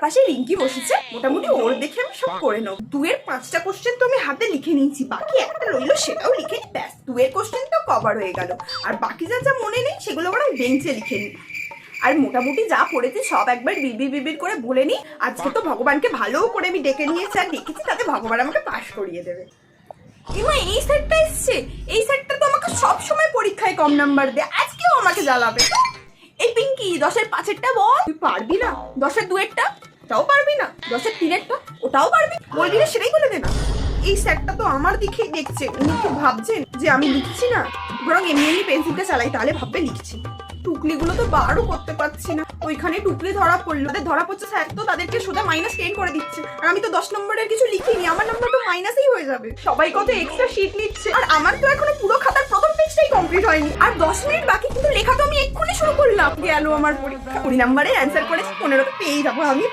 পাশে রিঙ্কি বসেছে, মোটামুটি ওর দেখে আমি সব করে নেব। 2 এর 5টা কোশ্চেন তো আমি হাতে লিখে নিয়েছি, বাকি একটা রইলো সেটাও লিখে ব্যাস 2 এর কোশ্চেনটাও কভার হয়ে গেল। আর বাকি যা যা মনে নেই সেগুলো বরং বেঞ্চে লিখে নিই। আর মোটামুটি যা পড়েছি সব একবার বিড়বিড় করে বলে নি। আজকে তো ভগবানকে ভালো করে আমি ডেকে নিয়েছি আর ডেকেছি তাতে ভগবান আমাকে পাশ করিয়ে দেবে। এমা এই সেটটা এসছে, এই সেটটা তো আমাকে সব সময় পরীক্ষায় কম নাম্বার দেয়, আজকেও আমাকে জ্বালাবে। এই পিঙ্কি 10 এর 5-এরটা বল। তুই পারবি না? 10 এর 2-এরটা ওটাও পারবি না? 10 এর 3-এরটা ওটাও পারবি? বলবি না সেটাই বলে দে না। এই স্যারটা তো আমার দিকেই দেখছে, উনি কি ভাবছেন যে আমি লিখছি না? বরং এমনি পেন্সিলটা চালাই, তাহলে ভাববে লিখছি। টুকলিগুলো তো বারও করতে পারছি না, ওইখানে টুকলি ধরা পড়লো। ওদের ধরা পড়ছে স্যার তো তাদেরকে সোজা -10 করে দিচ্ছে, আর আমি তো 10 নম্বরের কিছু লিখিনি, আমার নাম্বার তো মাইনাসই হয়ে যাবে। সবাই কত এক্সট্রা শীট নিচ্ছে, আর আমার তো এখনো পুরো খাতার প্রথম পেজটাই কমপ্লিট হয়নি। আর 10 মিনিট বাকি, কিন্তু লেখা তো আমি এক্ষুনি শুরু করলাম। গেল আমার পরীক্ষা। 20 নম্বরের অ্যান্সার করেছি, 15টা পেয়ে যাবো আমি।